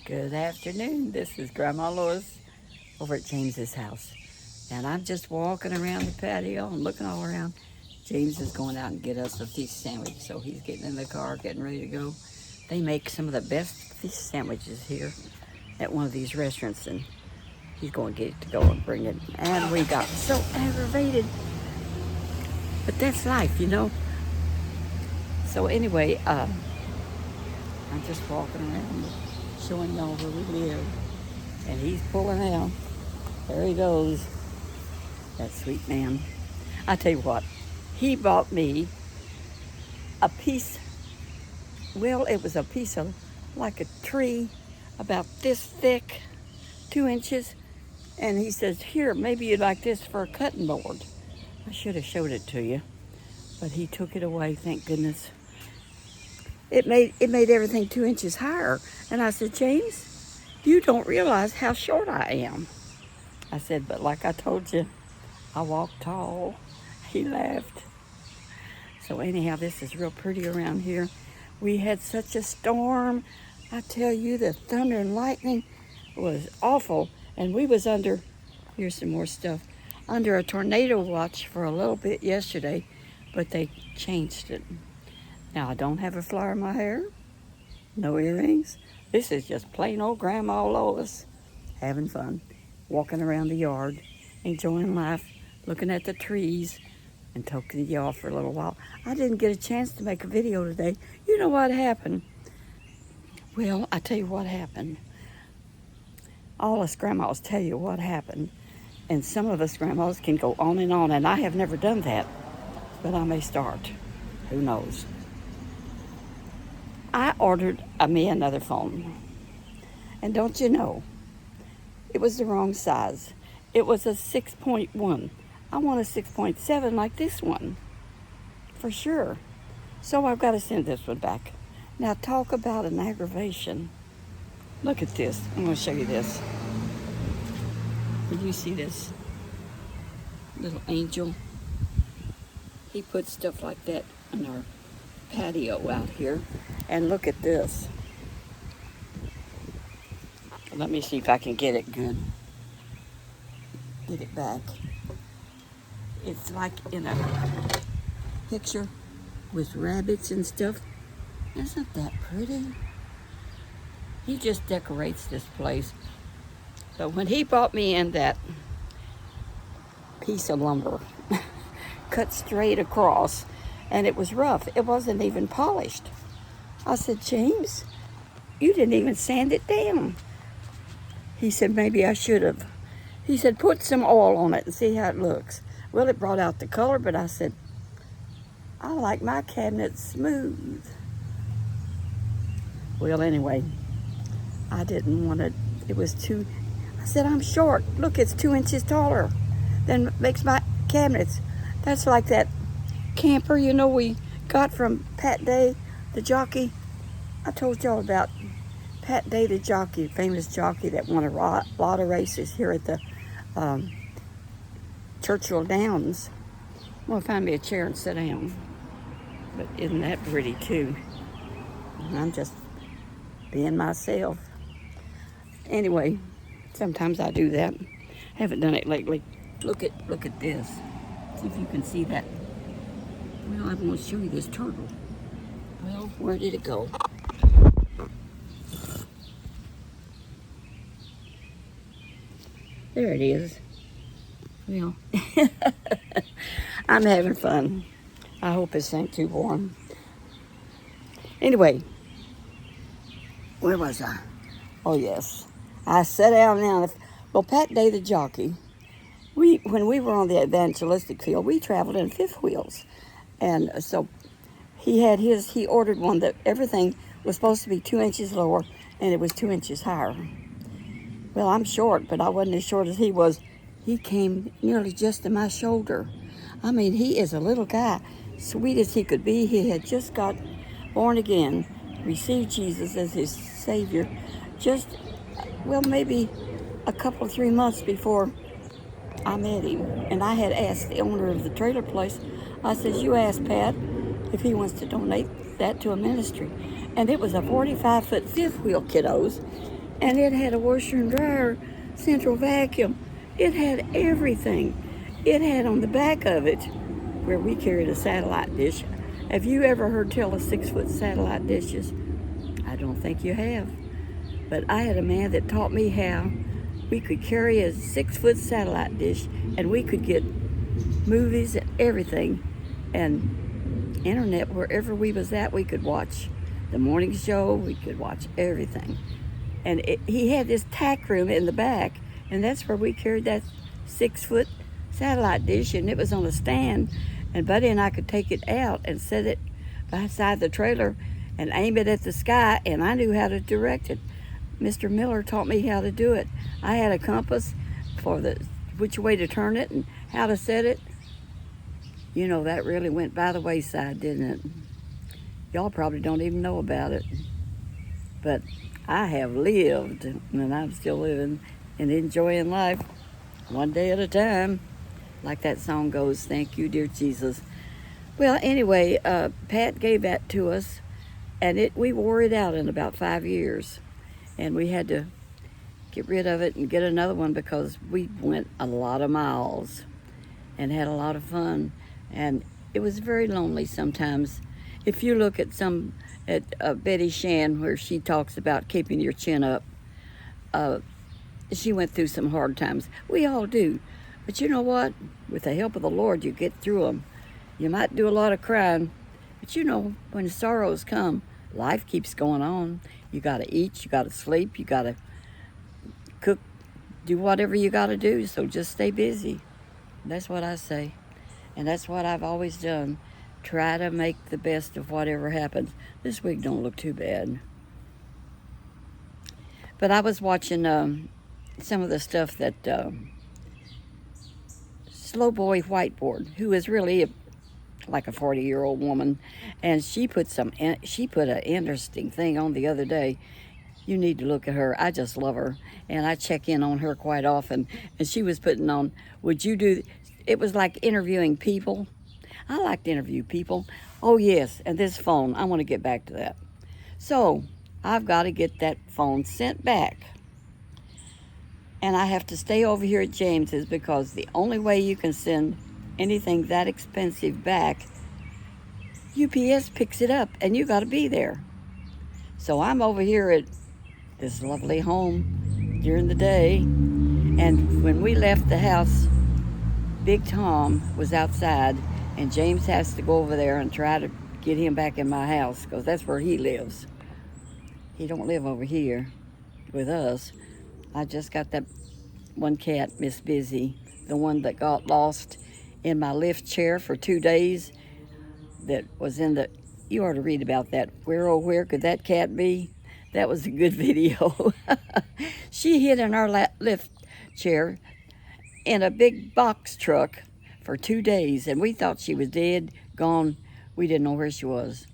Good afternoon. This is Grandma Lois over at James's house. And I'm just walking around the patio and looking all around. James is going out and get us a fish sandwich, so he's getting in the car, getting ready to go. They make some of the best fish sandwiches here at one of these restaurants, and he's going to get it to go and bring it. And we got so aggravated. But that's life, you know. So anyway, I'm just walking around showing y'all where we live. And he's pulling out. There he goes. That sweet man. I tell you what, he bought me a piece, well, it was a piece of like a tree about this thick, 2 inches. And he says, here, maybe you'd like this for a cutting board. I should have showed it to you, but he took it away, thank goodness. It made everything 2 inches higher. And I said, James, you don't realize how short I am. I said, but like I told you, I walk tall. He laughed. So anyhow, this is real pretty around here. We had such a storm. I tell you, the thunder and lightning was awful. And we was under, here's some more stuff, under a tornado watch for a little bit yesterday, but they changed it. Now, I don't have a flower in my hair, no earrings. This is just plain old Grandma Lois having fun, walking around the yard, enjoying life, looking at the trees, and talking to y'all for a little while. I didn't get a chance to make a video today. You know what happened? Well, I tell you what happened. All us grandmas tell you what happened, and some of us grandmas can go on, and I have never done that, but I may start. Who knows? I ordered me another phone, and don't you know, it was the wrong size. It was a 6.1. I want a 6.7 like this one, for sure. So I've got to send this one back. Now talk about an aggravation. Look at this. I'm going to show you this. Did you see this little angel? He put stuff like that on our patio out here. And look at this. Let me see if I can get it good. Get it back. It's like in a picture with rabbits and stuff. Isn't that pretty? He just decorates this place. But when he bought me in that piece of lumber, cut straight across, and it was rough, it wasn't even polished. I said, James, you didn't even sand it down. He said, maybe I should have. He said, put some oil on it and see how it looks. Well, it brought out the color, but I said, I like my cabinet smooth. Well, anyway, I didn't want it. It was too, I said, I'm short. Look, it's 2 inches taller than makes my cabinets. That's like that camper, you know, we got from Pat Day, the jockey. I told y'all about Pat Day, the jockey, famous jockey that won a lot of races here at the Churchill Downs. I'm going to find me a chair and sit down. But isn't that pretty, too? I'm just being myself. Anyway, sometimes I do that. Haven't done it lately. Look at this. See if you can see that. Well, I'm going to show you this turtle. Well, where did it go? There it is. Well, I'm having fun. I hope it's not too warm. Anyway, where was I? Oh, yes. I sat down now. Well, Pat Day, the jockey, when we were on the evangelistic field, we traveled in fifth wheels. And so he ordered one that everything was supposed to be 2 inches lower, and it was 2 inches higher. Well, I'm short, but I wasn't as short as he was. He came nearly just to my shoulder. I mean, he is a little guy, sweet as he could be. He had just got born again, received Jesus as his Savior, just, well, maybe a couple, 3 months before I met him. And I had asked the owner of the trailer place, I said, you ask Pat if he wants to donate that to a ministry. And it was a 45-foot fifth wheel, kiddos. And it had a washer and dryer, central vacuum. It had everything. It had on the back of it, where we carried a satellite dish. Have you ever heard tell of 6-foot satellite dishes? I don't think you have. But I had a man that taught me how we could carry a 6-foot satellite dish and we could get movies and everything and internet wherever we was at. We could watch the morning show, we could watch everything. And he had this tack room in the back, and that's where we carried that 6-foot satellite dish, and it was on a stand, and Buddy and I could take it out and set it beside the trailer and aim it at the sky, and I knew how to direct it. Mr. Miller taught me how to do it. I had a compass for which way to turn it and how to set it. You know, that really went by the wayside, didn't it? Y'all probably don't even know about it. But I have lived, and I'm still living and enjoying life one day at a time. Like that song goes, thank you, dear Jesus. Well, anyway, Pat gave that to us, and we wore it out in about 5 years. And we had to get rid of it and get another one because we went a lot of miles and had a lot of fun. And it was very lonely sometimes. If you look at Betty Shan, where she talks about keeping your chin up, she went through some hard times. We all do. But you know what? With the help of the Lord, you get through them. You might do a lot of crying, but you know, when sorrows come, life keeps going on. You got to eat, you got to sleep, you got to cook, do whatever you got to do, so just stay busy. That's what I say. And that's what I've always done. Try to make the best of whatever happens. This week don't look too bad. But I was watching some of the stuff that Slow Boy Whiteboard, who is really like a 40-year-old woman, and she put an interesting thing on the other day. You need to look at her. I just love her, and I check in on her quite often. And she was putting on, it was like interviewing people. I like to interview people. Oh yes, and this phone, I want to get back to that. So I've got to get that phone sent back, and I have to stay over here at James's because the only way you can send anything that expensive back, UPS picks it up and you got to be there. So I'm over here at this lovely home during the day, and when we left the house, Big Tom was outside, and James has to go over there and try to get him back in my house because that's where he lives. He don't live over here with us. I just got that one cat, Miss Busy, the one that got lost in my lift chair for 2 days, that was you ought to read about that. Where, oh, where could that cat be? That was a good video. She hid in our lift chair in a big box truck for 2 days, and we thought she was dead, gone. We didn't know where she was.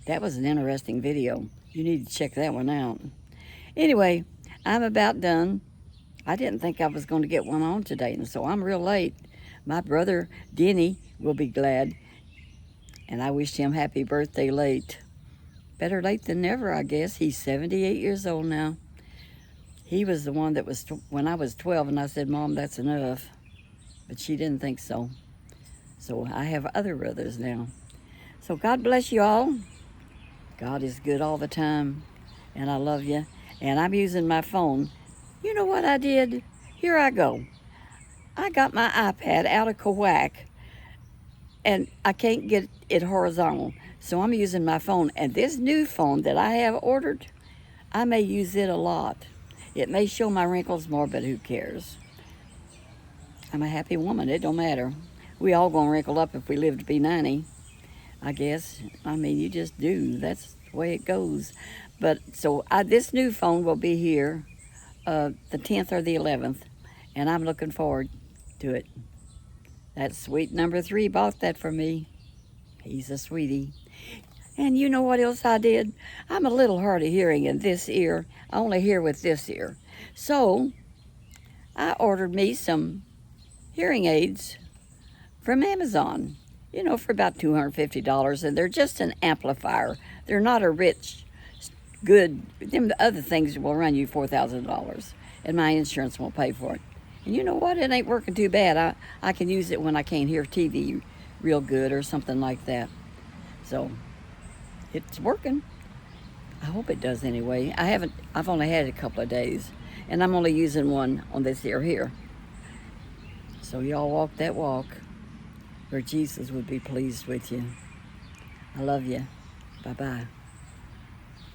That was an interesting video. You need to check that one out. Anyway, I'm about done. I didn't think I was going to get one on today, and so I'm real late. My brother, Denny, will be glad, and I wished him happy birthday late. Better late than never, I guess. He's 78 years old now. He was the one that was, when I was 12, and I said, Mom, that's enough. But she didn't think so. So I have other brothers now. So God bless you all. God is good all the time, and I love you. And I'm using my phone. You know what I did? Here I go. I got my iPad out of Kawak, and I can't get it horizontal. So I'm using my phone. And this new phone that I have ordered, I may use it a lot. It may show my wrinkles more, but who cares? I'm a happy woman. It don't matter. We all gonna wrinkle up if we live to be 90, I guess. I mean, you just do. That's the way it goes. But so this new phone will be here the 10th or the 11th, and I'm looking forward to it. That sweet number 3 bought that for me. He's a sweetie. And you know what else I did? I'm a little hard of hearing in this ear. I only hear with this ear. So I ordered me some hearing aids from Amazon, for about $250, and they're just an amplifier. They're not a rich good. Them other things will run you $4,000, and my insurance won't pay for it. And you know what? It ain't working too bad. I can use it when I can't hear TV real good or something like that. So it's working. I hope it does anyway. I've only had it a couple of days, and I'm only using one on this ear here. So y'all walk that walk where Jesus would be pleased with you. I love you. Bye-bye.